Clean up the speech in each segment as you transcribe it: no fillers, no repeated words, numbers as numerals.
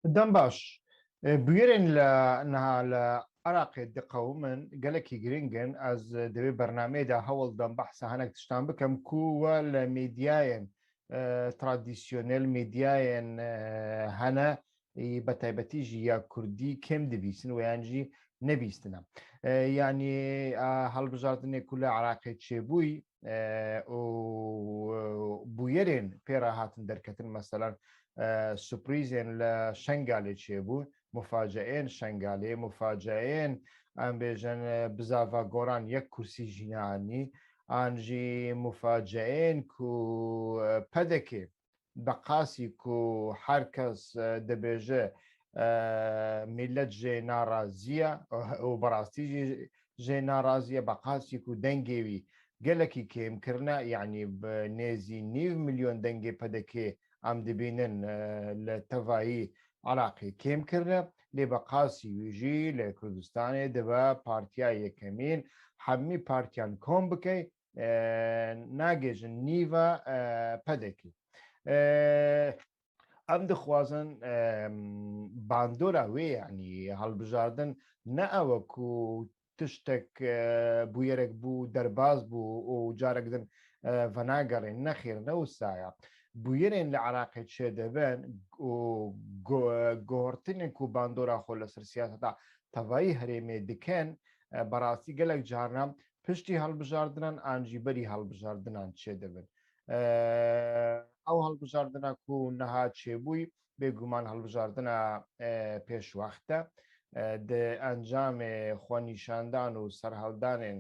دەم باش بگەرێن لە نها لە عراقێ دقەومن گەلێکی گرنگن ئەس دەوێ بەرنمەیەدا هەوڵ دەم بەحسە هەنێک تشتان بکەم کووە لە میدیایەن ترادیسیۆنل میدیایەن هەنە بە تایبەتیژی یا کوردی کێم دەبیستن و یانجی نەبیستنە ینی هەڵبژاردنێک و لە عراقی چێبووی بویەرێن پێرا هاتن دەرکەتن مەسەلەن سوپریزێن لە شنگالێ چێبوو مفاجئێن شنگالێ مفاجئێن ئەم بێژن بزاڤە گۆران یەک کورسی ژینانی ئانژی مفاجئێن و پەدەکێ بە قاسی و هەر کەس دەبێژە میلەت ژێ ناڕازیە و بەڕاستی ژێ ناڕازیە بە قاسی و دەنگێوی gelekî kêmkirine yanî nêzî nîv milyon dengê pedekê em dibînin li tevayî Iraqê kêmkirine lê bi qasî wî jî li Kurdistanê dibe Partiya Yekemîn hemî partiyan kom bike nagêjin nîva pedekê em dixwazin bandora wê yanî helbijardin ne ew ku tiştek bûyerek bû derbas bû û carek din venagerên nexêr ne wisa bûyerên li Iraqê çêdibin û guhortinên ku bandora xwe li ser siyaseta tevayî herêmê dikin berastî gelek carna piştî helbijardinan an jî berî helbijardinan çêdibin ew helbijardina ku niha çêbûyî bêguman helbijardina pêşwext e di encamê xwenîşandan û serhevdanên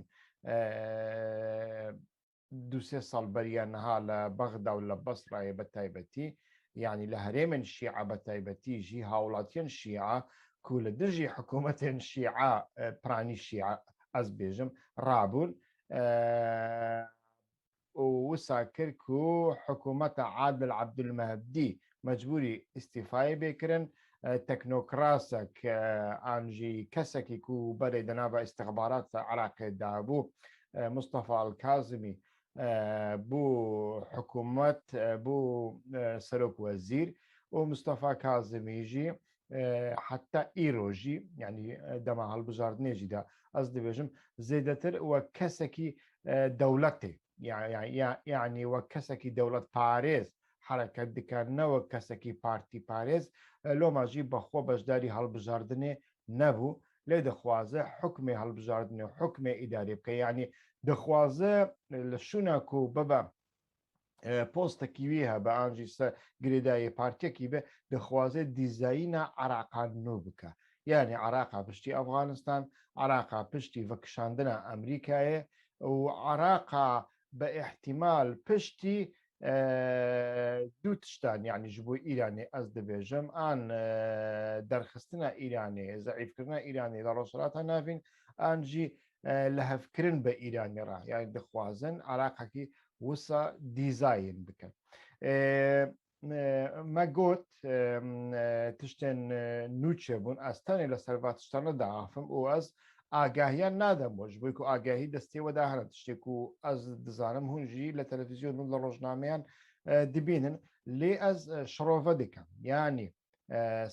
du sê sal beriya niha li Bexda û li Besrayê bi taybetî yanî li herêmên şîa bi taybetî jî hawlatiyên şîa ku li dijî hikûmetên şîa piranî şîa ez bêjim rabûn û wisa kir ku hikûmeta Adil Abdulmehedî mecbûrî îstîfayê bêkirin teknokrasek an jî kesekî ku berê di nava istixbarata Iraqê dabû Mustafa Al-Kazimî bû hikûmet bû serok wezîr û Mustafa Kazimî jî heta îro jî yanî dema helbijardinê jî de ez dibêjim zêdetir wek kesekî dewletê yanî wek kesekî dewletparêz hereket dike ne wek kesekî partî parêz loma jî bexwe beşdarî helbijardinê nebû lê dixwaze hukmê helbijardinê hukmê îdarê bike yanî dixwaze li şûna ku bibe postekî wî hebe an jî girêdayê partiyekî be dixwaze dîzayîna Iraqan nû bike yanî Iraqa piştî Efganistan Iraqa piştî vekişandina Amerîkayê û Iraqa bi ihtimal piştî دو تشتان يعني ji bo Îranê ez dibêjim an derxistina Îranê zeîfkirina Îranê li rojhilata navîn an jî lihevkirin bi Îranê re yani dixwazin Iraqekî wisa dîzayên bikin me got tiştên nû çêbûn ez tenê li ser va tiştan diafim û ez ئاگاهیان نادەم بۆ ji بۆی ku ئاگاهی destê we da hene tiştێک ku ez dizanim hûn jî li televîzyon û li rojnameyan dibînin lê ez şirove dikim yanî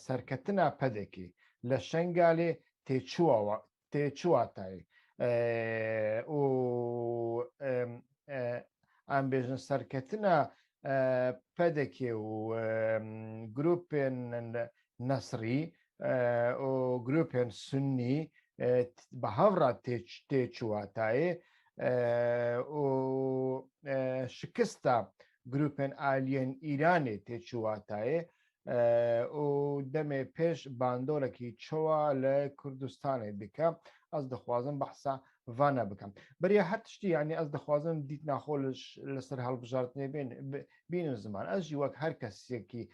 serketina pedekê li şengalê têçûwatayê û em bêjin serketina pedekê û grûpên nesrî û grûpên sunnî bi hevra têçûwatayê û şikista grûpên aliyên Îranê têçûwatayê û demê pêş bandorekî çawa li Kurdistanê dike ez dixwazim behsa vane bikim beriya her tiştî yanî ez dixwazim dîtna xwe li ser helbijartinê bînin ziman ez jî wek her kesekî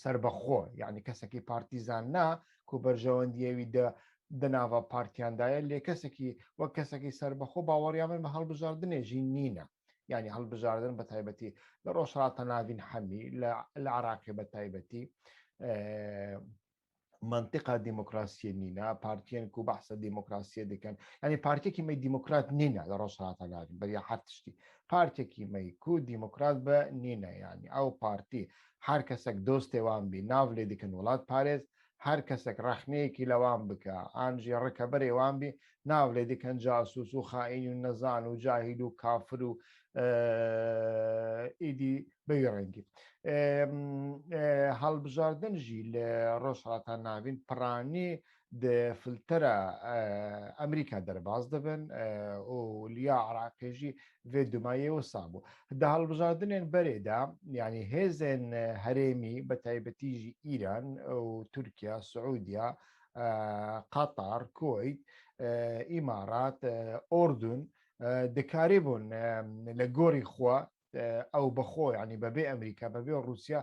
serbexwe yanî kesekî partîzan na ku berjewendiyê wî de di nava partiyan daye lê kesekî wek kesekî serbexwe baweriya min bi helbijardinê jî nîne yani helbijardin bi taybetî li rojhilata navîn hemî li Iraqê bi taybetî منطقة ديمقراطية نينا بارتيان كو بحث ديمقراطية دي كان يعني بارتي كي مي ديمقراط نينا لرشرات على بريا حرتشتي بارتي كي مي كو ديمقراط با نينا يعني او بارتي هر کسک دوستی وان بی ناولی دیکن ولاد پارێز هر کەسێک ڕەخنەیەکی لەوان بکە ئانجی ڕکەبەرێ وان بی ناولێ دیکەن جاسوس و خائین و نەزان و جاهیل و کافر و ئیدی بەوی ڕەنگی هەڵبژاردنژی لە ڕۆژهڵاتان ناوین پڕانی فلترە ئەمریکا دەرباز دەبن و لیا عراقێژی vê dumayê wisa bû. Di hilbijartinên berê de yanî hêzên herêmî bi taybetî jî İran û Tirkiye, Suûdiya, Qatar, Kuveyt, İmarat, Ordun dikarî bûn li gorî xwe ew bixwe yanî bebê Emerîka, bebê Rûsya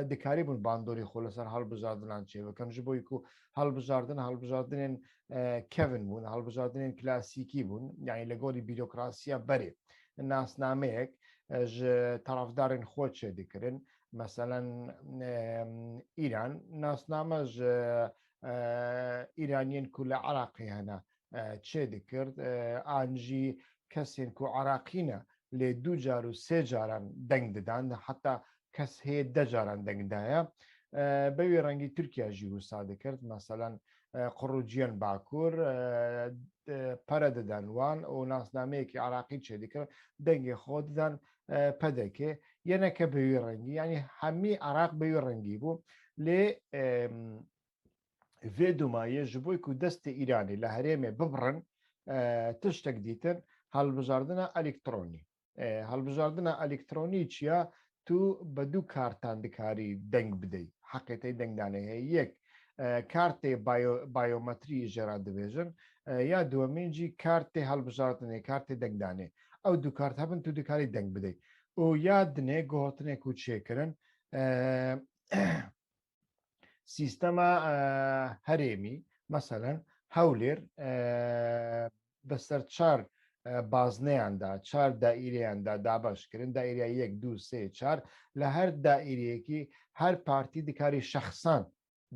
dikarî bûn bandorî xwe li ser hilbijartinan çêbikin ji bo ku hilbijardinên kevin bûn, hilbijardinên klasîkî bûn yanî li gorî bîrokrasiya berê. ناسنامەیەک ji tarafdarên xwe çê dikirin meselen İran nasname ji İraniyên ku li Iraqê hene çê dikir an jî kesên ku Iraqî ne lê du car û sê caran deng didan heta kes hê de caran deng daye bevê rengî Tirkiye jî wisa dikir meselen قڕوجیان باکوور پەرە دەدان وان و ناسنامەیەکی عراقی چێ دیکە دەنگی خۆ ددان پەدەکێ یەنەکە بەوی ڕەنگی ینی هەمی عراق بەوی ڕەنگی بوو لێ vê dumayê ji bo ku destê Îranê li herêmê bibrin tiştek dîtin hilbijardina elektroní. Hilbijardina elektroní çiya tu bi du kartan dikarî deng bidey heqê dengdanê heye yek kartê bayometrî jera dibêjin ya duemîn jî kartê hilbijartinê kartê dengdanê ew du kart hebin tu dikarî deng bidey û ya dinê gotinê ku çêkirin سیستەما هەرێمی مەسەلەن هەولێر بەسەر چار بازنەیاندا چار دائیرەیاندا دابشکردن دائیرە 1 2 3 4 لە هەر دائیرەیەکی هەر پارتی دکاری شەخسان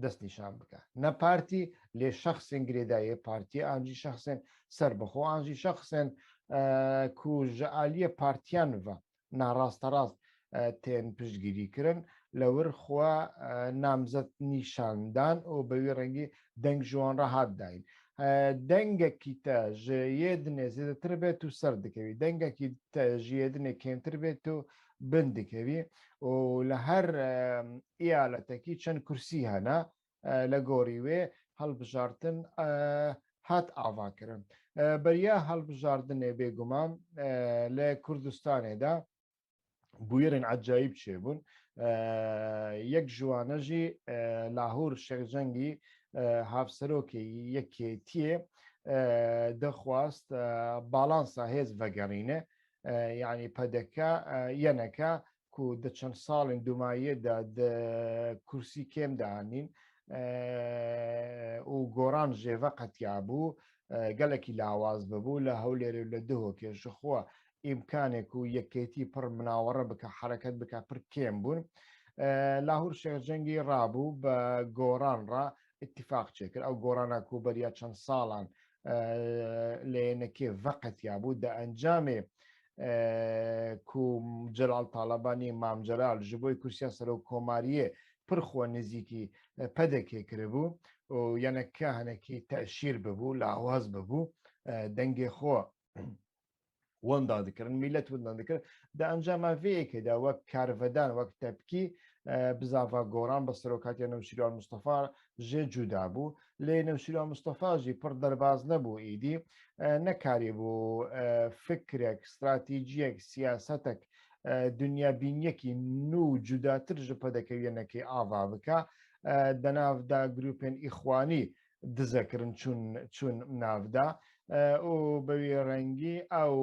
دەست نیشان بکە نە پارتی لێ شەخسێن گرێدایە پارتی ئانجی شەخسێن سەر بخۆ ئانجی شەخسێن کو ژەعالیە پارتیانڤە ناڕاستە ڕاست تێن پشتگیریکردن لەور خوا نامزەت نیشاندان و بەوی ڕەنگی دەنگ ژوان ڕەهات داین دەنگێکی تە ژێ دنێ زێدەتر بێت و سەر دەکەوی دەنگێکی ژێ دنێ کێمتر بێت و بن دەکەوی و لە هەر ئیالەتێکی چەند کورسی هەنا لە گۆری وێ هەڵبژارتن هات ئاواکردن بەریا هەڵبژاردنێ بێگومان لە کوردستانێدا بویێرن عجایب چێبوون یەک ژوانەژی لاهور شێخجەنگی هاوسەرۆکی یەکێتیە دەخواست باڵانسا هێز ڤەگەڕینە یعنی پەدەکە یەنەکە ku di çend salên dumayê de di kursî kêm danîn û goran jê veqetiya bû gelekî lawaz bibû li Hewlêrê li Duhokê ji xwe îmkanê ku yekêtî pir minawere bike hereket bike pir kêm bûn Lahûr Şêrcengî rabû bi goran re ittifaq çêkir ew gorana ku beriya çend salan lênekê veqetiya bû di encamê ku Celal Talebanî Mam Celal ji bo kursiya serokkomariyê pir xwe nizîkî pedekê kiribû û yeneke henekî teşîr bibû lawaz bibû dengê xwe wenda dikirin millet wenda dikirin di encama vêyekê de wek karvedan wek tepkî bizava goran bi serokatiya Newşîran Mustafa jê cuda bû lê Newşîran Mustafa jî pir derbaz nebû êdî nekarîbû fikrek stratîjiyek siyasetek dunyabîniyekî nû cudatir ji pedekevînekê ava bike denavda grûpên îxwanî dizekirin çûn navda û bevî rengî ew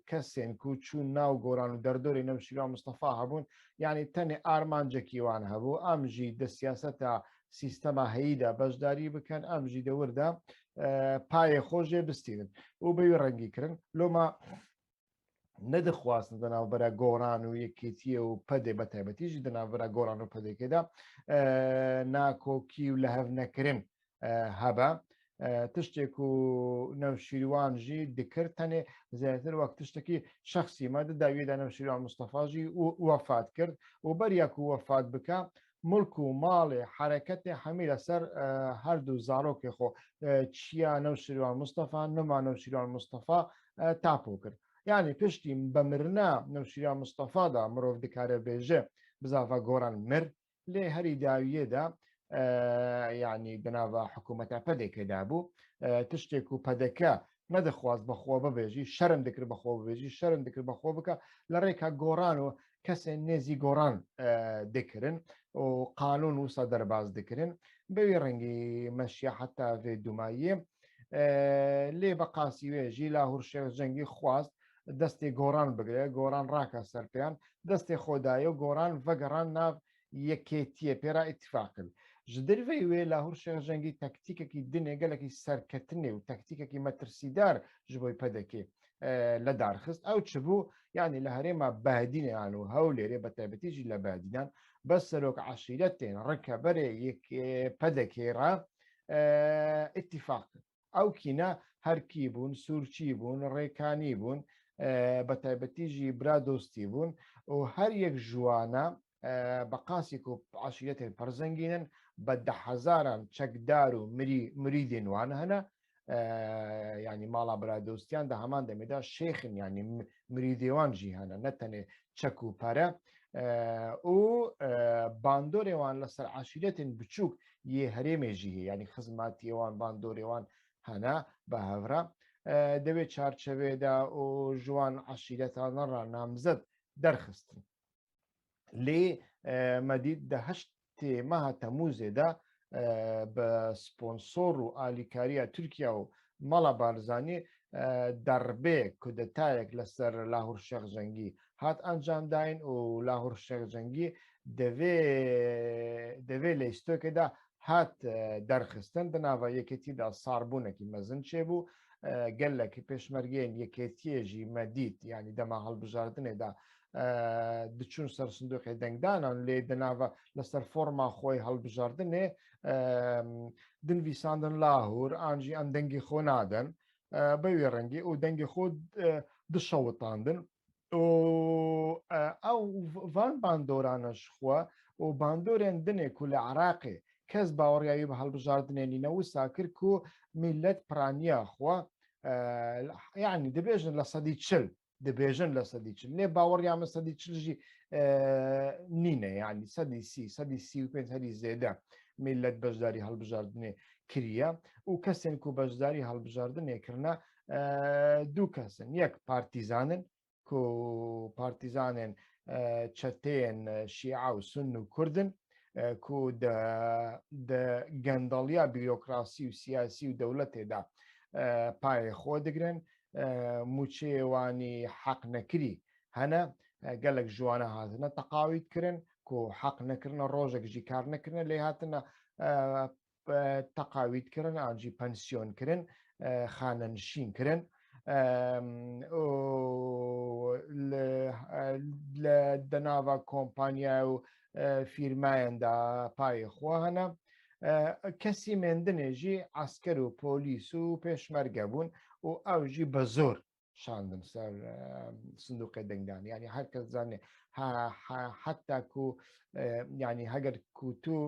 kesên ku çûn naw goran û derdorê Newşîran Mustafa hebûn yanî tenê armancekî wan hebû em jî di siyaseta sîstema heyî de beşdarî bikin em jî di wir de payê xwe jê bistînin û bevî rengî kirin loma نەدەخواستن دەناوبەرە گۆڕان و یەکێتیە و پەدێ بە تایبەتیژی دەناوبەرە گۆڕان و پەدێکێدا ناکۆکی و لە هەف نەکردن هەبە تشتێک و نەوشیروانژی دکرد تەنێ زیاتر وەک تشتێکی شخصی مەدە داویێدا نەوشیروان مستەفاژی وەفات کرد و بەریەک و وەفات بکە ملک و ماڵێ حرەکەتێ هەمی لەسەر هەردوو زارۆکێ خۆ چیا نەوشیروان مستەفا نەما نەوشیروان مستەفا تاپۆ کرد یعنی پشتی بەمرنا نەوشیروان مستەفادا مرۆڤ دکارە بێژە بزافە گۆڕان مرد لێ هەری داویێدا یعنی بناوە حکوومەتە پەدێکێدا بوو تشتێک و پەدەکە نەدەخواست بەخۆ ببێژی شەرم دەکرد بەخۆ ببێژی شەرم دەکرد بەخۆ بکە لە ڕێکا گۆڕان و کەسێ نێزی گۆڕان دەکردن و قانون وسە دەرباز دەکردن بەوی ڕەنگی مەشیە حتا vê دوماییە لێ بە قاسی وێژی لاهور شێخ جەنگی خواست دەستی گۆڕان بگرێ گۆڕان ڕاکە سەرپیان دەستی خۆدایە و گۆڕان vەگەڕان ناو یەکێتیە پێرا ئیتفاق کرد ji derveyê wê Lahûr Şêxjengî taktikekî dinê gelekî serketinê û taktikekî metirsidar ji bo pedekê li darxist ew çibû yanî li herêma Behdînê an û Hewlêrê bi taybetî jî li Behdînan bi serok eşîretên rikeberê pedekê re îtîfaq kir ew kîne herkî bûn sûrçî bûn rêkanî bûn bi taybetî jî bira dostî bûn û her yek ji wana بە قاسێک و عشیرەتێن پەرزەنگینن بە ده هەزاران چەکدار و مریدێن وان هەنە ینی ماڵا برادۆستیان دە هەمان دەمێدا شێخن ینی مریدێوان ژی هەنە نەتەنێ چەک و پەرە و باندۆرێوان لەسەر عشیرەتێن بچووک یێ هەرێمێژی هەیە ینی خزماتیێوان باندۆرێوان هەنا بە هەورە دەوێت چارچەوێدا و ژوان عشیرەتانەڕ نامزەت دەرخستن لێ مەدید دە هەشتێ مەها تەموزێدا بە سپۆنسۆر و ئالیکاریە تورکیا و مەڵە بارزانانی دەربێ کودەتایەک لەسەر لاهور شێخجەنگی هات ئەنجامداین و لاهور شێخجەنگی دەوێ لە ئیستۆکێدا هات دەرخستن دناوە یەکێتیدا ساربوونێکی مەزن چێ بوو گەلێکی پێشمەرگێن یەکێتیێژی مەدید ینی دەما هەڵبژاردنێدا دچون سەر سندوقی دەنگدانان لێ دەناوە لەسەر فۆرما خۆی هەڵبژاردنێ دنویساندن لاهور ئانجی ئەم دەنگی خۆ نادەن بەوێ ڕەنگی و دەنگی خۆ دشەوتاندن ئەو ڤان باندۆرانەش خووە و باندۆرێن دنێک و لە عراقێ کەس باوەڕیایی بە هەڵبژاردنێنی نەوسا کرد و میلەت پرانیا خووە یعنی دەبێژن لە سەدی چل دەبێژن لە سەدی چل لێ باوەڕیامە سەدی چلژی نینە ینی سەدی سی و پێنج هەری زێدە میلەت بەشداری هەڵبژاردنێ کریە و کەسێن و بەشداری هەڵبژاردنێکردە دوو کەسن یەک پارتیزانن و پارتیزانێن چەتێن شیعە و سن و کوردن کو گەندەڵیا بیرۆکراسی و سیاسی و دەوڵەتێدا پایە خۆ دەگرن موچێوانی حەق نەکری هەنە گەلک ژوانە هاتنە تەقاویت کردن و حەق نەکردنە ڕۆژێکژی کار نەکردن لێ هاتنە تەقاویتکردن ئاجی پەنسیۆنکردن خانەنشین کردن لە دەناوە کۆمپانیا و فیرمایەندا پای خۆ هەنە کەسی مێندنێژی ئاسکەر و پۆلیس و پێشمەرگە بوون و ئەوژی بە زۆر شاندن سەر سندوقی دەنگدان ینی هەر کەس زانێ حتاکو ینی هەگەر کوتو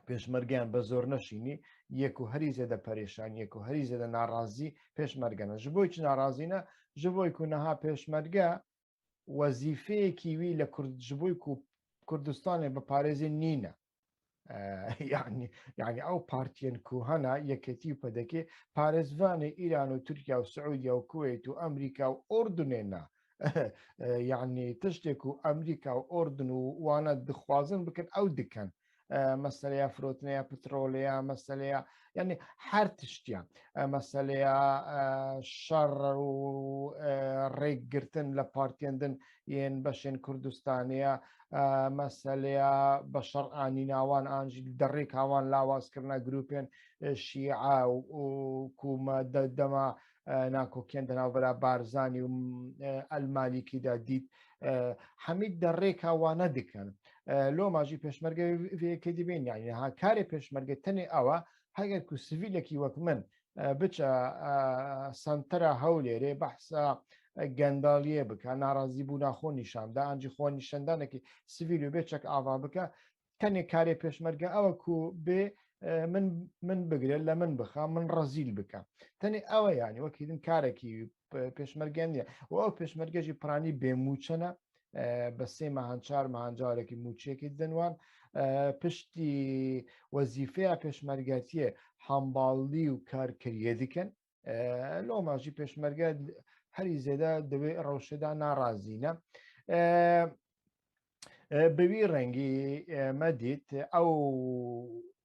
پێشمەرگیان بە زۆر نەشینی یەک و هەری زێدە پەرێشان یەک و هەری زێدە ناڕازی پێشمەرگەنە ji بۆی چ ناڕازینە ji بۆی کو نەها پێشمەرگە وەزیفەیەکی وی لە ji بۆی و کوردستانی بە پارێزی نینە یعنی ئەو پارتیەن کو هەنا یەکەتی پەدەکێ پارێزوانی ئیران و تورکیا و سعودیا و کوێیت و ئەمریکا و ئۆردونێنا یعنی تشتێک و ئەمریکا و ئۆردن و وانە دخوازن بکەن ئەو دکەن مەسلەیە فرۆتنەیە پترۆلەیە مەسلەیە ینی هەر تشتیان مەسلەیە شەڕ و ڕێکگرتن لە پارتێندن یەن بەشێن کوردستانەیە مەسلەیە بە شەڕئانی ناوان ئانجی دەڕێک هاوان لاوازکردە گروپێن شیعە و کومە دەما ناکۆکیان دەناوبەرا بارزانی و ئەلمالیکی دا دیت حەمید دەڕێکا وانە دکەن لۆ ماژی پێشمەرگەکە دیبین یعنی ها کارێ پێشمەرگە تەنێ ئەوە هەگەر کو سڤیلێکی وەک من بچە سنتەرە هەولێرێ بەحسا گەنداڵیە بکە ناڕازی بوو ناخۆ نیشاندا ئەنجی خۆ نیشەندانێکی سڤیل و بێچەک ئاوا بکە تەنێ کارێ پێشمەرگە ئەوە کو بێ من بگرێت لە من بخە من ڕەزیل بکە تەنێ ئەوە یانی وەکیدن کارێکی پێشمەرگیان نیە و ئەو پێشمەرگەژی پرانی بێموچەنە بە سێ مەهانچار مەهانجارێکی موچێکی دنوان پشتی وەزیفەیە پێشمەرگەتیە هەمباڵی و کارکردیە دیکەن لۆ ماژی پێشمەرگە هەری زێدە دەوێت ڕەوشەدا ناڕازینە بەوی ڕەنگی مەدیت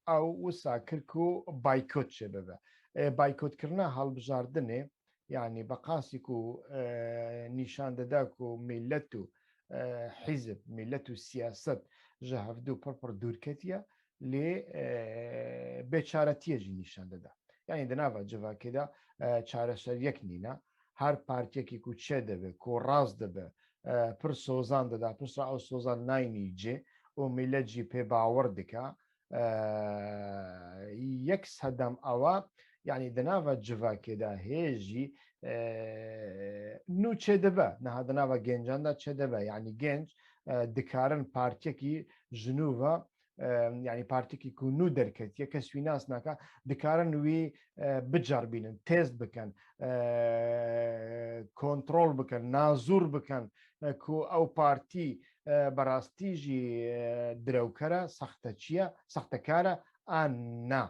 ئەو وسا کرد و بایکۆت چێ ببە بایکۆتکردنا هەڵبژاردنێ یعنی بە قاسیک و نیشان دەداک و میلەت و حیزب میلەت و سیاست ژە هەفتوو پڕپڕ دوورکەتیە لێ بێچارەتیەژی نیشان دەدا یعنی دەناوە جڤاکێدا چارەسەر یەک نینە هەر پارتێکی و چێ دەبێت کۆ ڕاست دەبێت پر سۆزان دەدا پرسا ئەو سۆزان ناینی جێ و میلەتجی پێ باوەڕ دکە یەک سەدەم ئەوە یعنی دەناوە جڤاکێدا هێژی نو چێ دەبە نەها دەناوە گەنجاندا چێ دەبە یعنی گەنج دکارن پارتێکی ژنووە یعنی پارتێکی و نو دەرکەتیە کە سوی ناس ناکە دکارن وی بجاربینن تێست بکەن کۆنتترۆل بکەن نازوور بکەن کو ئەو پارتی بەڕاستیژی درەوکەرە سەختە چییە سەختەکارە ئانا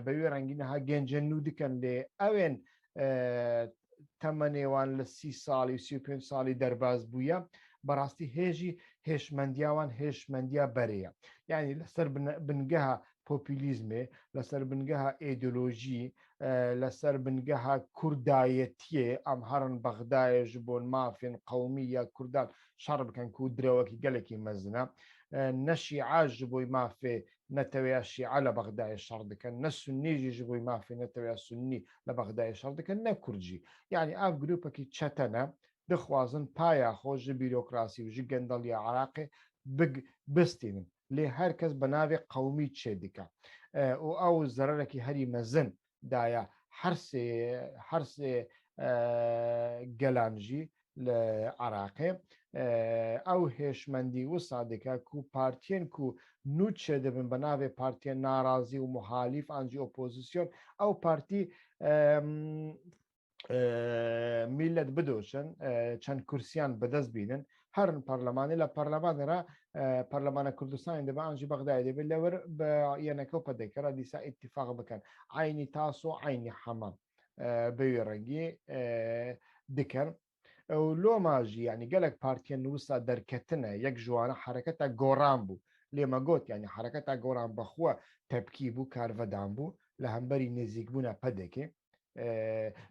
بەوێ ڕەنگینەها گەنجە نو دکەن لێ ئەوێن تەمەنێوان لە 30 ساڵی 35 ساڵی دەرباز بووە بەڕاستی هێژی هێشمەندیاوان هێشمەندیا بەرەیە یعنی لەسەر بنگەها پۆپیلیزمێ لەسەر بنگەها ئیدۆلۆژی لەسەر بنگەها کوردایەتیە ئەم هەرن بەغدایەژ بۆن مافێن قەومی یا کوردان شەڕ بکەن و درەوەکی گەلێکی مەزنە نەشی عاش بۆی مافێ نەتەوەیە شیعە لە بەغدای شەڕ دەکەن نە سنیژیش بۆی مافێ نەتەوەیە سنی لە بەغدای شەڕ دەکەن نە کوردجی یعنی ئاف گروپێکی چەتەنە دەخوازن پایە خۆشی بیرۆکراسی و ژی گەندەڵی عراقی بستێنن لێ هەر کەس بە ناوێ قەومی چێ دیکە و ئەو زەرەرێکی هەری مەزن دایە هەرسێ گەلانژی لە عراقێ ئەو هێشمەندی و سادێکە و پارتێن و نوچێ دەبن بە ناوێ پارتیە ناڕازی و محالیف ئەنجی ئۆپۆزیسیۆن ئەو پارتی میلەت بدۆشن چەند کورسیان بەدەست بینن هەرن پەرلەمانی لە پەرلەمانێرا پەرلەمانە کوردستانی دەبە ئەنجی بەغدای دەبێت لەوەر بە یەنەکە و پەدەکەرە دیسا ئیتیفاق بکەن عینی تاسۆ عینی حەمام بەوێ ڕەنگی دکەن لۆ ماژی ینی گەلک پارتیە نووسا دەرکەتنە یەک ژوانە حرەکەتە گۆڕان بوو لێمە گوت ینی حرەکەتە گۆڕان بەخوە تەبکی بوو کارڤەدان بوو لە هەمبەری نێزیکبوونە پەدەکێ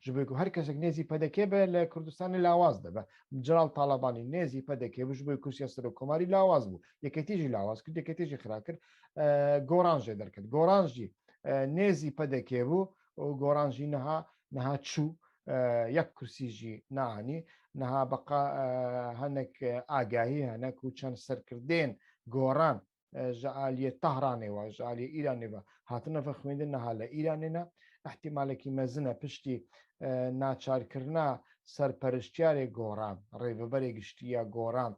ji bo ku her kesek nêzî pedekê be li Kurdistanê lawaz dibe Celal Talebanî nêzî pedekê bû ji bo kursiya serokkomarî lawaz bû yeketî jî lawaz kir yeketî jî xira kir goran jê derket goran jî nêzî pedekê bû û goran jî niha çû yek kursî jî naanî niha beqa hinek agahî hinek û çend serkirdên goran ji aliyê Tehranê ve ji aliyê Îranê ve hatine ve xwendin niha li Îranê ne احتیمالێکی مەزنە پشتی ناچارکردنا سەرپەرشتیارێک گۆڕان ڕێبەبەرێک گشتیە گۆڕان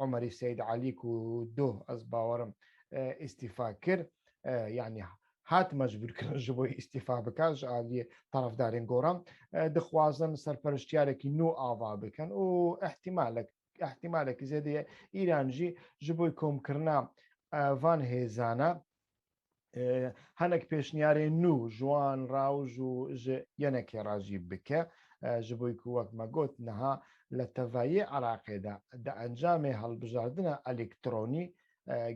عمەری سید عەلیک و دۆ ئەس باوەڕم ئیستیفا کرد یعنی هات مەجبورکردن ji بۆی ئیستیفا بکە ji aliyê tarafdarên گۆڕان دixwazin سەرپەرشتیارێکی نو ئاوا بکەن و احتیمالێکی زێدەیە ئیران jî ji بۆی کۆمکردنا van hêzane هەنێک پێشنیارێ نو ژوان ڕاوژ و یەنێکی ڕاژی بکە ji بۆی ku wek me got niha li tevayê Iraqê de di encamê hilbijartina elektrînî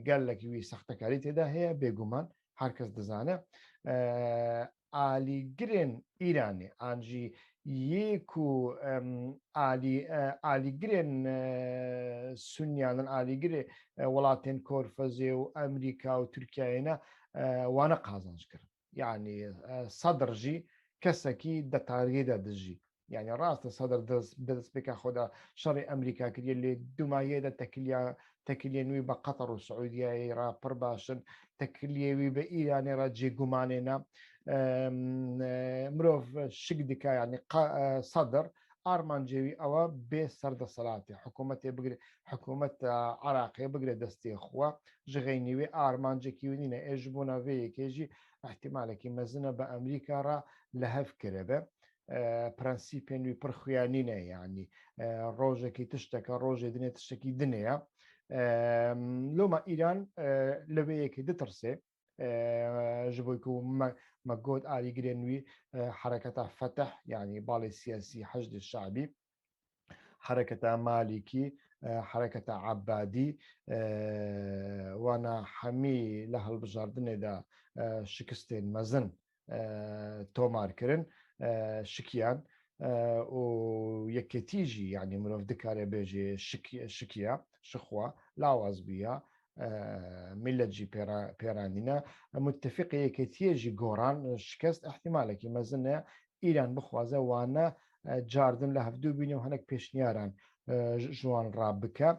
gelekî wî sextekarî têde heye bêguman her kes dizane alîgirên Îranê an jî yê ku alîgirên Sunyanin alîgirê welatên Korfezê û Emerîka û Tirkiyeyê ne wana qazanc kirin yani sedr jî کەسێکی دەتارگێدا دژی يعني ڕاستە سەدر دەستپێکا خۆدا شەڕی ئەمریکا کردە لێ دومایەدا تەکلیە نوێی بە قەتەر و سعودیایی را پڕ باشن تەکلیێوی بە ئیرانی را جێگومانێنە مرۆڤ شک دیکە ینی سەدر ئارمانجێوی ئەوە بێ سەردەسەڵاتی حکوومەتێ بگرێت حکوومەت عراقی بگرێت دەستی خوا ژغی نیوێ ئارمانجێکی ونینە ئێژ بوونا vê یەکێژی احتیمالێکی مەزنە بە ئەمریکا ڕ لە هەف کرێبە پرەنسیپێن وی پڕ خوێنینە ینی ڕۆژێکی تشتەکە ڕۆژێ دنێ تشتێکی دنەیە لۆمە ئیران لەوەیەکی دترسێ ji bo ku me got alîgirên wî hereketa feteh yanî balê siyasî hejdê şabî hereketa malîkî hereketa ebadî wana hemî li hilbijardinê de şikistên mezin tomar kirin şikiyan û yeketî jî yanî mirov dikare bêje şikiya şixwa lawaz bûya ملت جی پێرانینە متفقی یەکێتیە ژی گۆڕان شکست احتیمالێکی مەزنە ئیران بخوازە وانە جاردن لە هەفتوو بینی و هەنێک پێشنیاران ژوان ڕابکە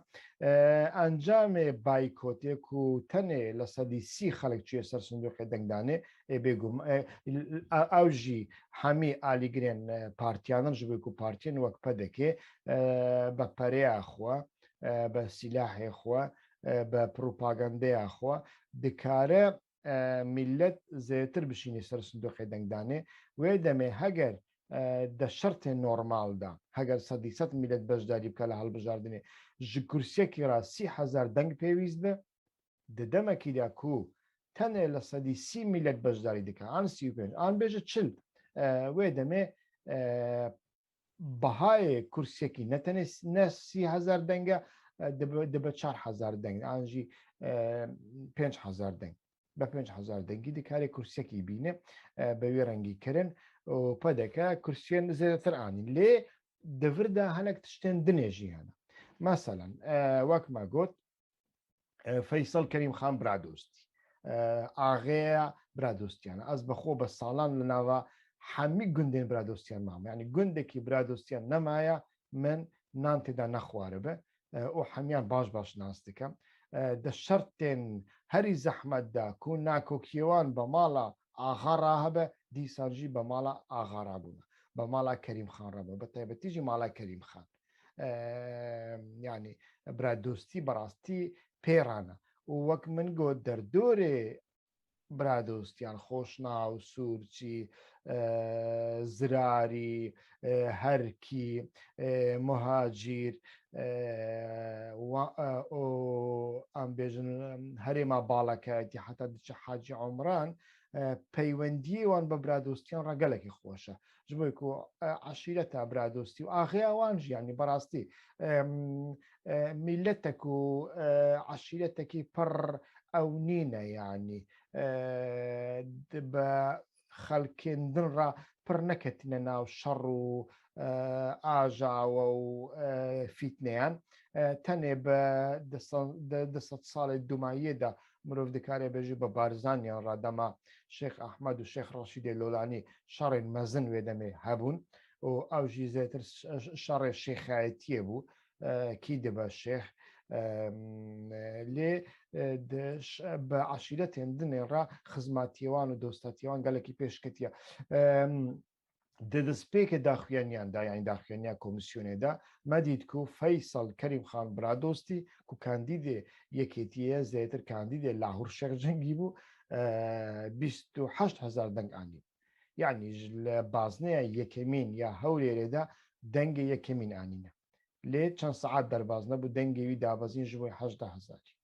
ئەنجامێ بایکۆتێک و تەنێ لە سەدی سی خەڵک چێ سەر سندوقی دەنگدانێ بێگوم ئەو ژی هەمی ئالیگرێن پارتیانن ژ بێک و پارتین وەک پەدەکێ بە پەرەیەخوا بە سیلاحێخوا بە پروپاگەندەیە خۆ دکارە میلەت زێتر بشینی سەر سندوقی دەنگدانێ وێ دەمێ هەگەر دە شەرتێ نۆرمالدا هەگەر سەدی سەد میلەت بەشداری بکە لە هەڵبژاردنێ ji کورسێکی را 30,000 دەنگ پێویست بە دەمەکیدا کو تەنێ لە سەدی سی میلەت بەشداری دکە ئان 35 ئان بێژە چل وێ دەمێ بەهای کورسێکی نەتەنێ 30,000 دەنگە دەبە 4,000 دەنگ ئاژی 5,000 دەنگ بە 5,000 دەنگی دکارێک کورسێکی بینێ بەوێ ڕەنگیکردن و پەدەکە کورسیان زێتر ئانی لێ دەوردا هەنێک تشتێن دنێژی هەنە مەسەلەن وەک مەگوت فەیسەڵ کەریم خان برادۆستی ئاغەیە برادۆستیانە ئەس بەخۆ بە ساڵان لە ناوە هەمی گوندێن برادۆستیان مامە ینی گوندێکی برادۆستیان نەمایە من نان تێدا نەخوارە بە ئۆ هەمیان باش ناس دکەم دە شەرتێن هەری زەحمەتدا کو ناکۆکیێوان بە ماڵە ئاغاڕا هەبە دیسانژی بە ماڵە ئاغاڕا بوونە بە ماڵا کەریم خان ڕەبە بە تایبەتیژی ماڵا کەریم خان ینی برادۆستی بەڕاستی پێڕانە و وەک من گۆت دەردۆرێ برادۆستیان خۆشنا و سوورچی زراری هەرکی مهاجیر ئەم بێژن هەرێما باڵەکەتی حتا دچە حاجی عمران پەیوەندیوان بە برادۆستیان ڕەگەلێکی خۆشە ژبووی و عشیرەتە برادۆستی و ئاغیاوان ژیانی بەڕاستی میلەتێک و عشیرەتێکی پڕ ئەو نینە ینی بە خەڵکێندن ڕ پڕ نەکەتینە ناو شەڕ و ئاژاوە و فیتنیان تەنێ بە 200 ساڵی دوماییەدا مرۆڤ دکارێ بێژی بە بارزانیان ڕادەما شێخ ئەحمەد و شێخ ڕەشیدێ لۆلانی شەڕێن مەزن وێ دەمێ هەبوون و ئەوژی زێتر شەڕێ شێخایەتیە بوو کی دەبە شێخ لێ بە عشیرەتێن دنێ ڕ خزماتیێوان و دۆستاتیێوان گەلێکی پێشکەتیە دەدەستپێکە داخوێنیاندا یانی داخوێنیا کۆمیسیۆنێدا مەدید و فەیسەڵ کەریم خان برادۆستی و کاندیدێ یەکێتیە زێتر کاندیدێ لاهور شێخ جەنگی بوو 28,000 دەنگ ئانی یعنی لە بازنەیە یەکەمین یا هەولێرێدا دەنگە یەکەمین ئانینە لێ چەند سعات دەرباز نەبوو دەنگێوی دابەزین ژ بۆی 18,000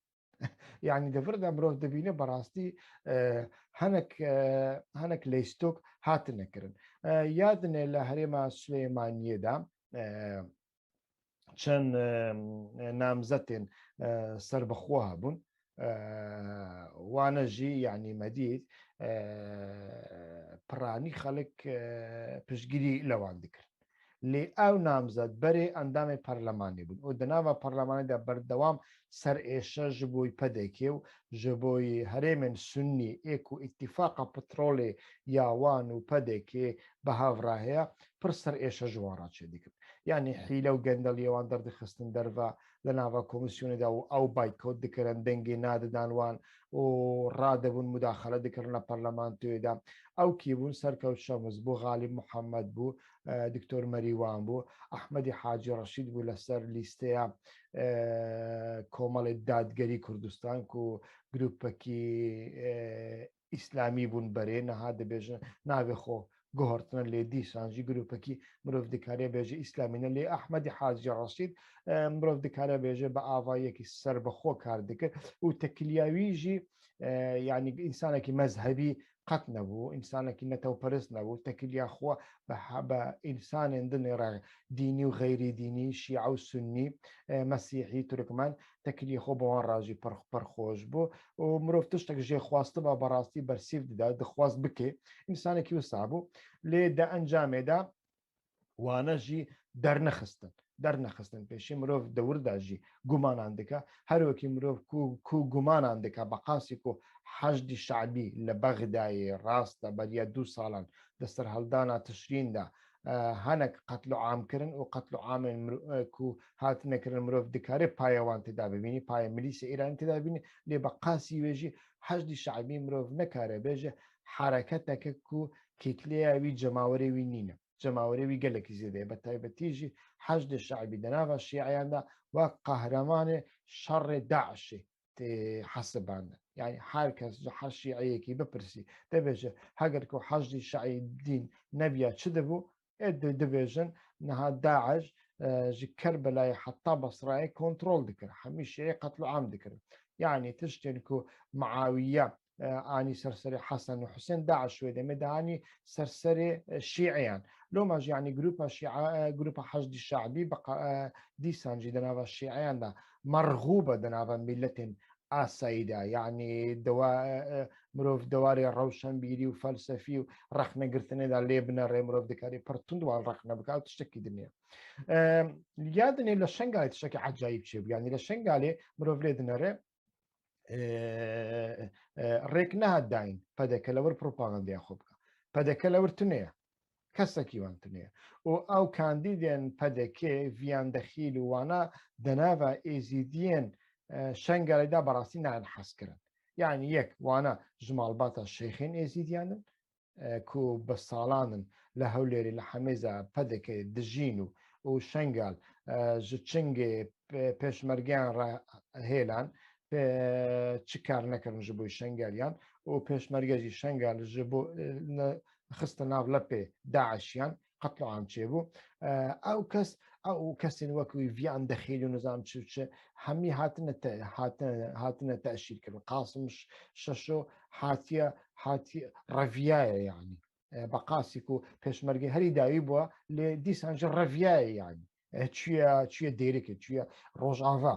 یعنی دەفردا مرۆڤ دەبینە بەڕاستی هەنێک لەیستۆک هاتن نەکردن یادنێ لە هەرێما سلێمانیەدا چەند نامزەتێن سربەخۆ هەبوون وانەژی یعنی مەدید پڕانی خەڵک پشتگیری لەوان دکرد لێ ئەو نامزەت بەرێ ئەندامی پەرلەمانی بوون و دەناوە پەرلەمانیدا بەردەوام سەر ئێشە ji بۆی پەدێکێ و ji بۆی هەرێمên سنی ئێک و ئیتیفاقا پترۆلێ یاوان و پەدێکێ بە هاوڕا هەیە پڕ سەر ئێشە ژوان ڕاچێ دیکرد یعنی حیلە و گەندەڵیەوان دەردەخستن دەرڤە لە ناوە کۆمیسیۆنێدا و ئەو بایکۆت دکردن دەنگی ناددانوان و ڕادەبوون مداخەلە دکردن لە پەرلەمان توێدا ئەو کی بوون سەرکەوت شەمز بوو غالیب محەممەد بوو دکتۆر مەریوان بوو ئەحمەدی حاجی ڕەشید بوو لەسەر لیستەیە کۆمەڵی دادگەری کوردستان و گروپەکی ئیسلامی بوون بەرێ نەها دەبێژن ناوێ خۆ گۆهرتنە لێ دیسانجی گروپەکی مرۆڤ دکارێ بێژە ئیسلامینە لێ ئەحمەدی حاجی ڕەشید مرۆڤ دکارە بێژە بە ئاوایەکی سەر بەخۆ کار دەکرد و تەکلیاویژی یعنی ئینسانێکی مەزهبی قەت نەبوو ئینسانێکی نەتەوپەرست نەبوو تەکلیا خۆ بە ئینسانێن دنێڕ دینی و غەیری دینی شیع و سنی مەسیحی تورکمان تەکلی خۆ بەوان ڕاژی پەرخۆش بوو و مرۆڤ تشتێک ژێ خواستە بە بەڕاستی بەرسیف دەدا دەخواست بکێ ئینسانێکی وسا بوو لێ دە ئەنجامێدا وانەژی دەرنەخستن پێشی مرۆڤ دەورداژی گومانان دکە هەروەکی مرۆڤ کو گومانان دکە بە قاسی و حەشدی شعبی لە بەغدایە ڕاستە بەریە 2 ساڵان دەسەر هەڵدانا تشریندا هەنێک قەتل و عامکردن و قەتل و عامێن و هاتنەکردن مرۆڤ دکارێ پایەوان تێدا ببینی پایە ملیسە ئیران تێدا بینی لێ بە قاسی وێژی حەشدی شعبی مرۆڤ نەکارە بێژە حرەکەتەکە و کیتلێوی جەماوەرێوی نینە جەماوەرێوی گەلێکی زیێدەیە بە تایبەتیژی حەشدی شعبی دەناوە شیعیاندا وە قەهرەمانێ شەڕێ داعشێ حەسبانە یعنی هەر کەس هەر شیعەیەکی بپرسی دەبێژە هەگەر و حەشدی شعی دین نەبیە چ دەبوو دەبێژن نەها داعش ji Kerbelayê heta Basrayê kontrol dikir hemîşeyê qetl û am dikirin yani tiştên ku Miawiye anî serserê Hesen û Husên Daeş wê demê danî serserê şîeyan loma jî yani grupa Heşdî Şeعbî dîsan jî di nava şîeyan da merxûbe di nava milletên ئاسایی دا یعنی مرۆڤ دەوارێ ڕەوشەنبیری و فەلسەفی و ڕەخنەگرتنێدا لێ بنەڕێ مرۆڤ دەکاری پڕتوندوان ڕەخنە بکات تشتێکی دنیا یادنێ لە شنگالی تشتێکی عجایب چێ بوو ینی لە شنگالێ مرۆڤ لێ دنەڕێ ڕێک نەهاتداین پەدەکە لەوەر پرۆپاگەندای خۆ بکە پەدەکە لەور تونەیە کەسێکی وانتونەیە و ئەو کاندیدێن پەدەکێ ڤیان دەخیل و وانە دەناوە ئێزیدیەن شنگالیدا بەڕاستی نان حەزکردن یعنی یەک وانە ژماڵباتە شەیخین ئێزیدیانن کو بە ساڵانن لە هەولێری لە حەمێزە پەدەکە دژین و شنگال ji çingê pêşmergeyan re hêlan çi kar nekirin ji bo şengaliyan û pêşmerge jî şengal ji bo xiste nav lepê Daişiyan qetl û am çêbû ew kes ew kesên wekû viyan dexîl û nizam çi hemî hatine teşîrkirin Qasim Şeşo hatiye reviyayê yanî بە قاسی و پێشمەرگی هەری داوی بووە لێ دیسانجی ڕەڤایە یانی چیە دێرەکە چیە ڕۆژاوا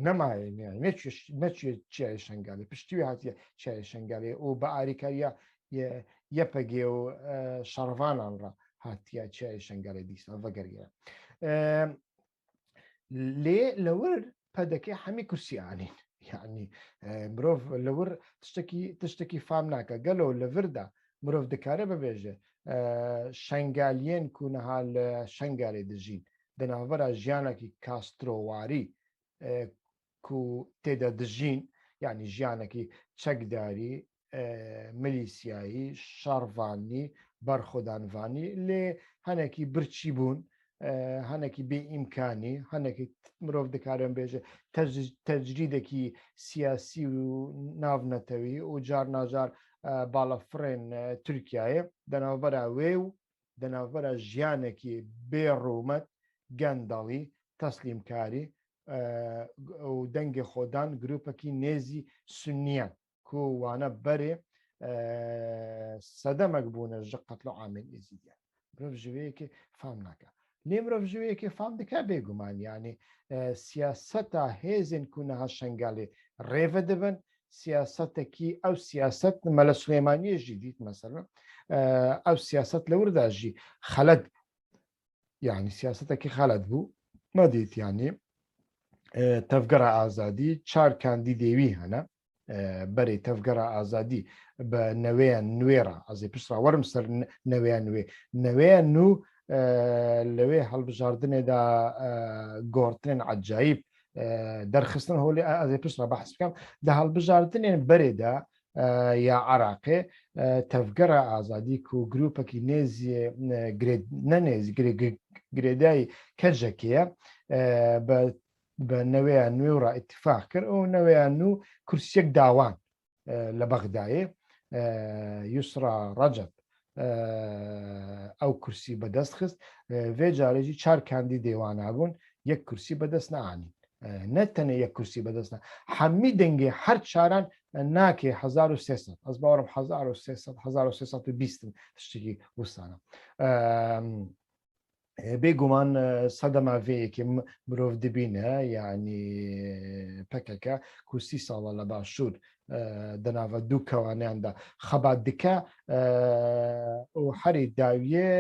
نەمایە نەچێ چای شنگالی پشتیوی هاتیە چای شنگالی و بە ئاریکاریە یەپەگێ و شەڕڤانان ڕە هاتیە چای شنگالی دیسان ڤەگەریە لێ لەور پەدەکەی هەمی کورسیانین یعنی مرۆڤ لەور تشتێکی فام ناکە گەلۆ لەوردا مرۆڤ دکارە ببێژێ شنگالیێن کوونەها لە شنگالێ دژین دەناوبەرە ژیانێکی کاسترۆواری کو تێدا دژین یعنی ژیانێکی چەکداری ملیسیایی شەڕڤانی بەرخۆدانڤانی لێ هەنێکی برچی بوون هەنێکی بێ ئیمکانی هەنێکی مرۆڤ دکارن بێژێ تەجریدێکی سیاسی و ناونەتەوی و جار ناجار باڵەفرێن تورکایە دەناوبەرە وێ و دەناوبەرە ژیانێکی بێڕوومەت گەندەڵی تەسلیمکاری و دەنگی خۆدان گروپێکی نێزی سنیان کو وانە بەرێ سەدەمەک بوونە ژە قەتل و عامێن ئێزیدیان مرۆڤ ژوەیەکی فام ناکە لێ مرۆڤ ژوەیەکی فام دکا بێگومان یعنی سیاسەتە هێزن کوونەها شنگالێ ڕێڤە دەبن سیاسەتێکی ئەو سیاست مەلە سلێمانیەژی دیت مەسەڵە ئەو سیاست لەورداژی خەلەت يعني سیاستێکی خەلەت بوو مەدیت يعني تەفگەرە ئازادی 4 کاندیدێوی هەنە بەری تەفگەرە ئازادی بە نەوەیان نوێرە ئەزی پشترا وەرم سەر نەوەیان نوێیان نو لەوێ هەڵبژاردنێدا گۆڕتنێن عجایب دەرخستن هۆلی ئەزی پشترا بەحس بکەم دە هەڵبژاردنێن بەرێدا یا عراقێ تەفگەرە ئازادی و گروپێکی نێزی نەنێزی گرێدایی کەرژەکەیە بە نەوەیان نوێ و ڕائتیفاق کرد و نەوەیان و کورسێک داوان لە بەغدایێ یوسرا ڕەجەب ئەو کورسی بەدەست خست وێ جارێکی 4 کاندی دێوانە بوون یەک کورسی بەدەست نەهانی نەتەنە یەک کورسی بەدەستە هەممی دەنگێ هەر چاران ناکێ 1300 ئەس باوەڕم 1320 تشتێکی وسانە بێگومان سەدەماڤەیەکی مرۆڤ دبینە یعنی پەکەکە کوسی ساڵە لە باشوور دەناوە دوو کەوانیاندا خەبات دکە و هەری داویێ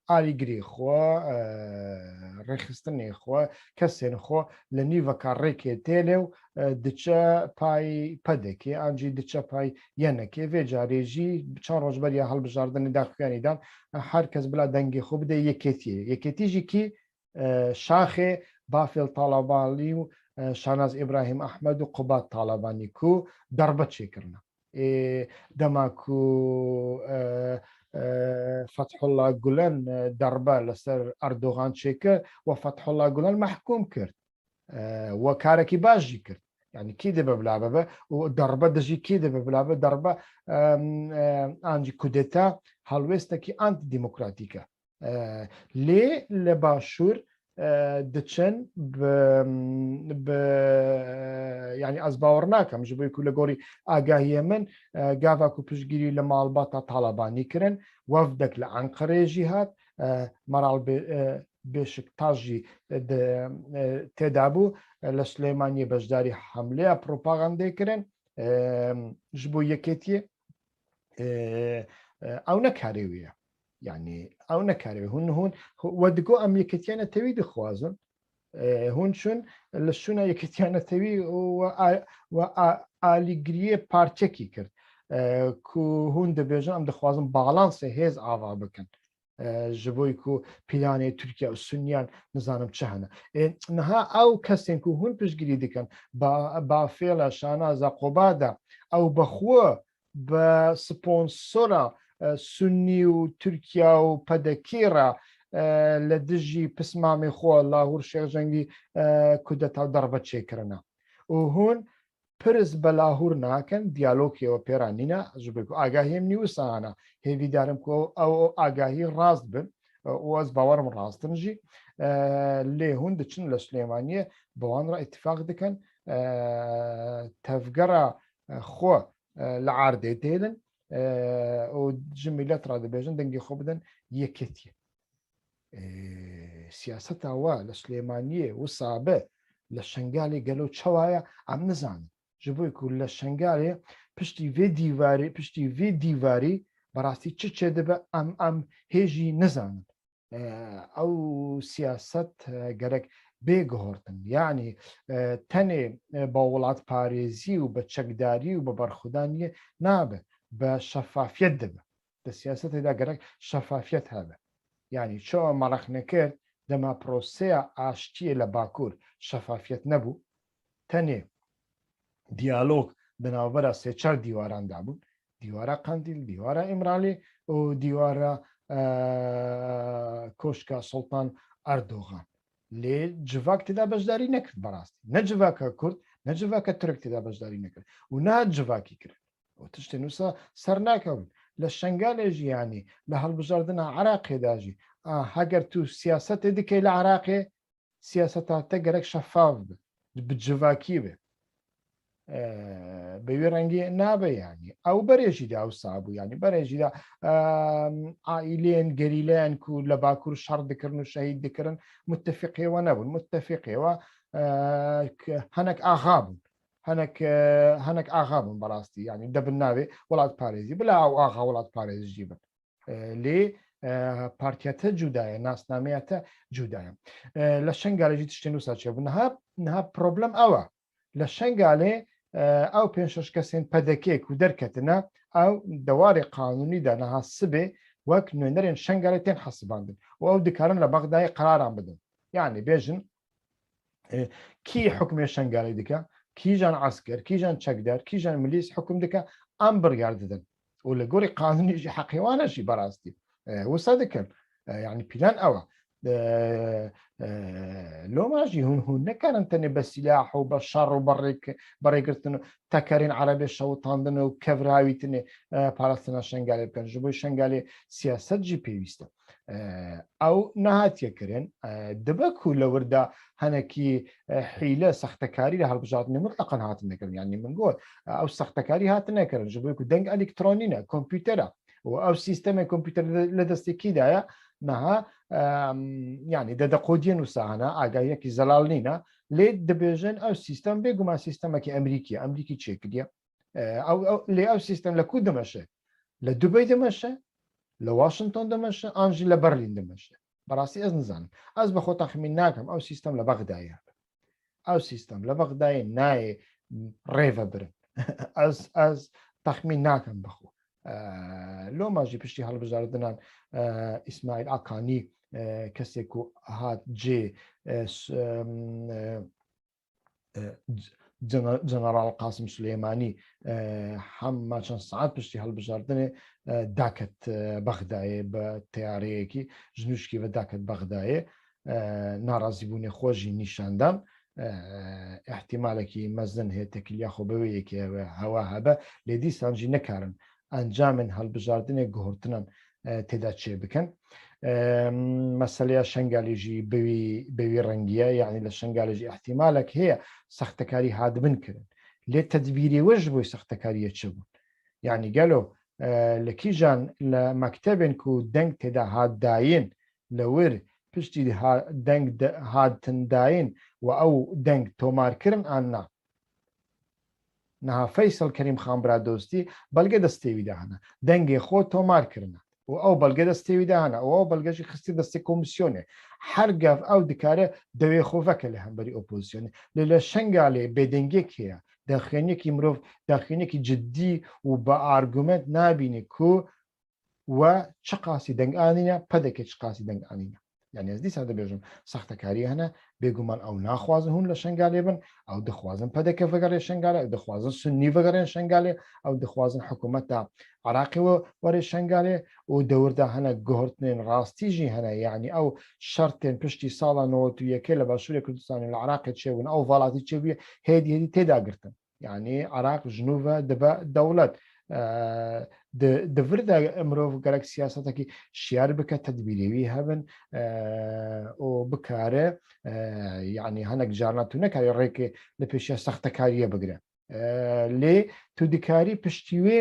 ئالیگری خۆ ڕێخستنی خۆ کەسێن خۆ لە نیڤەکە ڕێکێ تێلێ و دچە پای پەدەکێ ئاجی دچە پای یەنەکێ وێ جارێژی چەند ڕۆژبەریە هەڵبژاردننی داخوێنیدان هەر کەس بلا دەنگی خۆ بدە یەکێتیە یەکێتیژیکی شاخێ بافێل تاڵابانی و شاناز ئیبراهیم ئەحمەد و قوبات تاالبانی و دەربەت چێکردە دەماکو فتحله گولن دەربە لەسەر ئەردۆغان چێکە و فتحله گولن محکوم کرد و کارێکی باشی کرد يعني کی دەبە بلا بەبە و دەربە دژی کی دەبە بلا بە دەربە ئانجی کودێتا هەڵوێستێکی ئانتی دیموکراتیکە لێ لە باشوور دچن ینی ئەس باوەڕ ناکەم ji بۆی لە گۆری ئاگاهیە من گاواک و پشتگیری لە ماڵباتە تاالبانی کردن وەفدەك لە ئەنقەرێژی هات مەراڵ بێشکتاژی تێدا بوو لە سلێمانی بەشداری حملەیە پرۆپاغاندەیکردن ji بۆ یەکێتیە ئەو نەکارێویە يعني ئەو نەکارێ هون وەدگۆ ئەم یەکەتیانەتەوی دەخوازن هون چون لە شوونە یەکەتیانەتەوی و ئالیگریە پارچەکی کرد کو هون دەبێژن ئەم دەخوازن باڵانسە هێز ئاوا بکەن ji بۆی ku پیلانê Tirkiye û Sunniyan nizanim çi hene niha ew kesên ku hûn piştgirî dikin bafêla şanaza Qobada ew bixwe bi sponsora Sunnî û Tirkiye û pedekîra li dijî pismamê xwe Lahûr Şêxjengî kudeta derbe çêkirine û hûn pirs bi Lahûr nakin diyalogê pêranîne ji bo agahiyê min wisa hêvî darim ku ew agahî rast bin û ez bawerim rastin jî lê hûn diçin li Silêmaniyê bi wan re îtîfaq dikin tevgera xwe li erdê têlin û ji millet re dibêjin dengê xwe bidin yeketiye siyaseta we li Silêmaniyê wisa be li Şengalê gelo çawaye em nizanin ji bo ku li Şengalê piştî vê dîwarî berastî çi çê dibe em hêjî nizanin ew siyaset gerek bêguhortin yani tenê bi welatparêzî û bi çekdarî û bi berxwedaniyê nabe bi şefafiyet dibe di siyasetê de gerek şefafiyet hebe yani çawa meraq nekir dema proseya aştiyê li Bakur şefafiyet nebû tenê diyalog bi navbera sê-çar dîwaran dabûn dîwara Qandîl dîwara İmralê û dîwara koşka Sultan Erdoğan lê civak têda beşdarî nekird berastî ne civaka Kurd ne civaka Tirk têda beşdarî nekird û ne civakî kirin û tiştên wisa ser nakewin li Şengalê jî yanî li helbijardina Iraqê de jî heger tu siyasetê dikê li Iraqê siyaseta te gerek şeffaf be bi civakî be bi wê rengî nabe yanî ew berêjî de ewsa bû yanî berêjî de aîleyên gerîleyan ku li Bakur şer dikirin û şehîd dikirin mutefîqê we nebûn mutefîqê we hinek axa bûn hinek axa bûn berastî yanî debin navê welatparêzî bila ew axa welatparêzî jî bin lê پارتیاتە جودایە ناسنامەیەتە جودایە لە شنگالێژی تشتێن وسا چێ بوو نها پرۆبلەم ئەوە لە شنگالێ ئەو 5 کەسێن پەدەکێک و دەرکەتنە ئەو دەواری قانونیدا نەها سبێ وەک نوێنەرێن شنگالێ تێن حەسباندن و ئەو دکارن لە بەغدای قراران بدن یعنی بێژن کی حکمێ شنگالێ دکە کیژان عسکر کیژان چەکدار کیژان ملیس حکم دکە ئەم بڕیار دەدەن و لە گۆری قانونیژی حەقیوانەشی بەڕاستی وسا دەکەن یعنی پیلان ئەوە لۆماژی هون نەکارن تەنێ بە سیلاح و بە شەڕ و بەڕێگرتن و تەکەرین عەرەبێ شەوتاندن و کەڤراویتنێ پاراستنە شنگالێ بکەن ji بۆی شنگالێ سیاسەتجی پێویستە ئەو نەهاتیەکردن دبەک و لە وردا هەنێکی حیلە سەختەکاری لە هەڵبژاردننی مطلقاً هاتن نەکردن یعنی من گۆت ئەو سەختەکاری هاتن نەکردن ji بۆی دەنگ ئەلکترۆنینە کۆمپیوتەرە و ئەو سیستەمی کۆمپیوتەر لە دەستێکیدایە نەها یعنی دەدەقۆدیە نووسانە ئاگایەکی زەلال نینە لێ دەبێژن ئەو سیستەم بێگومان سیستەمەکی ئەمریکی چێکردە لێ ئەو سیستەم لە کو دەمەشە لە دوبەی دەمەشە لە واشنگتۆن دەمەشە ئانژی لە بەرلین دەمەشە بەڕاستی ئەس نزانم ئەس بەخۆ تەخمین ناکەم ئەو سیستەم لە بەغدایە ئەو سیستەم لە بەغدایە نایێ ڕێڤە برن ئەس تەخمین ناکەم بەخۆ لۆماژی پشتی هەڵبژاردنان ئیسماعیل ئاکانی کەسێک و هات جێ جەنەڕاڵ قاسم سلێمانی هەمما چەند سەعات پشتی هەڵبژاردنێ داکەت بەغدایە بە تیارەیەکی ژنوشکی بە داکەت بەغدایە ناڕازی بوونێ خۆشی نیشاندان احتیمالێکی مەزن هەیە تەکیلیا خۆ بەوەیەکی هەوا هەبە لێ دیسانجی نەکارن ئەنجامن هەڵبژاردنێک گۆڕتنان تێدا چێ بکەن مەسەلەیە شنگالێژی بەوی ڕەنگیە یعنی لە شنگالێژی احتیمالێک هەیە سەختەکاری هاتبن کردن لێ تەدبیری وەش بۆی سەختەکاریە چ بوون یعنی گەلۆ لە کیژان لە مەکتەبێن و دەنگ تێدا هاتداین لەور پشتی دەنگ هاتنداین و ئەو دەنگ تۆمارکردن ئاننا نەها فەیسەڵ کەریم خان برا دۆستی بەڵگە دەستێویدا هەنا دەنگێ خۆ تۆمارکردنە و ئەو بەڵگە دەستێویدا هەنا و ئەو بەڵگەشی خستی دەستی کۆمیسیۆنێ هەر گاف ئەو دکارە دەوێ خۆڤەکە لە هەمبەری ئۆپۆزیسیۆنێ لە شنگالێ بێدەنگێک هەیە داخوێنێکی مرۆڤ داخوێنێکی جددی و بە ئارگومنت نابینێ کو و چ قاسی دەنگانینە پەدەکە چ قاسی دەنگانینە یعنی ئەس دیسا دەبێژم سەختەکاری هەنە بێگومان ئەو ناخوازن هون لە شنگالێ بن ئەو دەخوازن پەدەکە ڤگەڕێ شنگالێ ئەو دەخوازن سنی ڤگەڕێن شنگالێ ئەو دەخوازن حکوومەتە عراقیەوە وەرێ شنگالێ و دەوردا هەنە گۆڕتنێن ڕاستیژی هەنە یعنی ئەو شەرتێن پشتی ساڵە 91 لە باشووری کوردستانی لە عراقی چێبوون ئەو ڤاڵاتی چێبووە هێدی تێداگرتن یعنی عراق ژنوڤە دەبە دەوڵەت دەوردا مرۆڤ گەرەک سیاسەتێکی شیار بکە تەدبیرێوی هەبن و بکارە یعنی هەنێک جارنات و نەکاری ڕێکێ لە پێشە سەختەکاریە بگرە لێ تو دیکاری پشتیوێ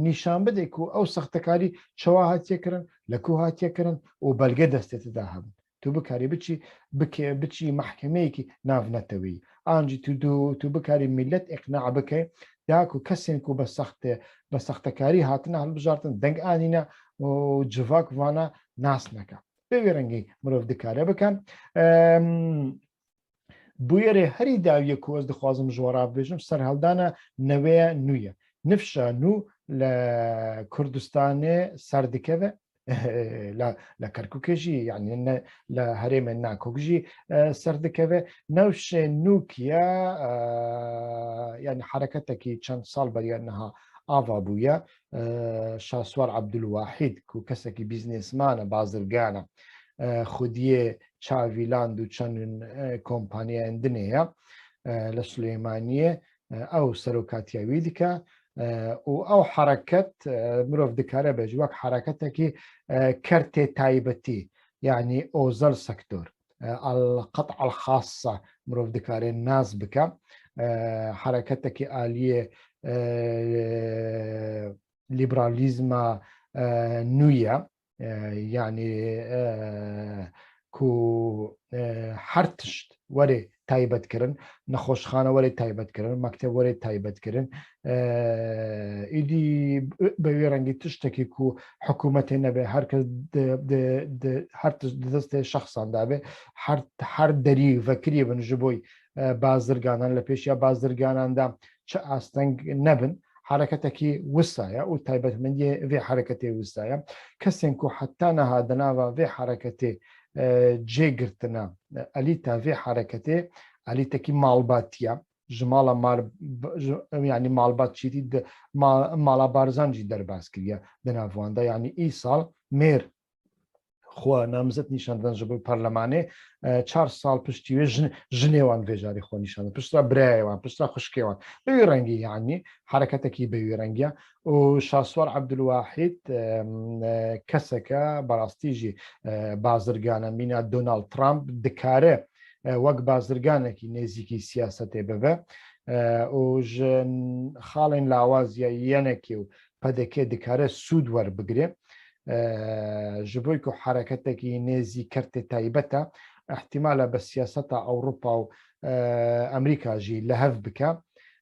نیشان بدەیت و ئەو سەختەکاری چەوا هاتیەکردن لە کو هاتیەکردن و بەلگە دەستێتدا هەبن تو بکاری بچی محکمەیەکی ناونەتەوەی ئانجی تو بکاری میلەت ئیقناع بکەی داک و کەسێک و بە سەختەکاری هاتنە هەڵبژاردن دەنگ ئانینە و جڤاک وانە ناس نەکە بەوێ ڕەنگی مرۆڤ دکارە بکەن بویێرێ هەری داویە و ئەس دەخوازم ژۆڕا بێژم سەر هەڵدانە نەوەیە نوویە نفشە نوو لە کوردستانێ سەردەکەوە لە کەرکووکێژی یعنی لە هەرێمە ناکۆکژی سەردەکەوێ نەوشێ نوکیە یعنی حرەکەتێکی چەند ساڵ بەریانەها ئاوا بووە شاسوار عەبدولواحید و کەسێکی بیزنێسمانە بازرگانە خودیێ چاویلاند و چەند کۆمپانیایان دنەیە لە سلێمانیە ئەو سەرۆکاتیاوی دیکە و ئەو حرەکەت مرۆڤ دکارە بێژ وەک حرەکەتێکی کەرتێ تایبەتی یعنی ئۆزەل سەکتۆر القطع الخاصة مرۆڤ دکارێ ناز بکە حرەکەتێکی ئالیە لیبرالیزمە نوویە یعنی کو هەر تشت وەرێ تایبەتکردن نەخۆشخانەوەری تایبەتکردن مەکتەبوەری تایبەتکردن ئیدی بەوێ ڕەنگی تشتێکی و حکوومەتی نەبێ هەرکەس هەر دەستێ شخصان دابێ هەر دەری ڤەکری بن ji بۆی بازرگانان لە پێشیا بازرگاناندا چه ئاستەنگ نەبن حرەکەتێکی وسایە و تایبەتمەندی vê حرەکەتێ وسایە کەسێک و حتا نەهادناوە vê حرەکەتێ جێگرتنە ئەلیتا vê حرەکەتێ ئەلیتێکی ماڵباتیە ji mala yanî malbat çîtî mala barzanjî derbas kiriye di navanda yanî îsal mêr xwe namzet nîşandan ji bo parlemanê 4 sal piştî wê jinê wan vê jarî xwe nîşandin pişta birayê wan pişta xuşkê wan bêwî rengî yanî hereketekî bêwî rengiya û Şahswar Ebdulwahîd keseke berastî jî bazirgana mîna Donald Trump dikare wek bazirganekî nêzîkî siyasetê bibe û ji xalên lawaziya yenekê û pedekê dikare sûd werbigire ji bo ku hereketekî nêzî kertê taybet e ihtimala bi siyaseta Ewropa û Emerîka jî li hev bike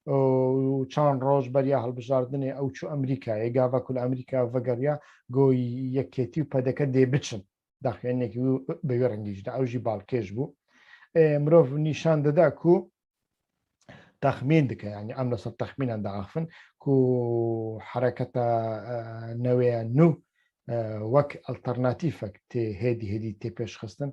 û çand roj beriya hilbijardinê ew çû Emerîkayê gava ku li Emerîka vegeriya got yekêtî û pedeke dê biçin daxuyanekî bi wê rengî jî ew jî balkêj bû mirov nîşan dide ku تخمین dike yani em li ser texmînan diaxivin ku hereketa newê nû wek alternatîfek tê hêdî tê pêşxistin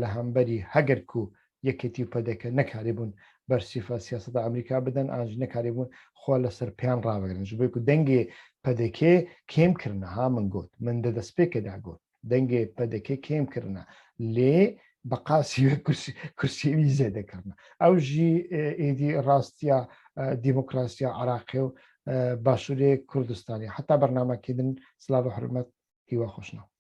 li hemberî heger ku yekêtî û pedeke nekarîbûn bersîfa siyaseta Emerîka bidin an jî nekarîbûn xwe li ser pêyan ravegirin ji bo ku dengê pedekê kêmkirine ha min got min di destpêkê de got dengê pedekê kêmkirine lê بەقاسی کورسیوی زێدەکردن ئەو ژی ئیدی ڕاستیە دیموکراسیا عراقی و باشووری کوردستانی حتا بەرنامەکردن سلااو حرمەت هیوا خۆشنەوە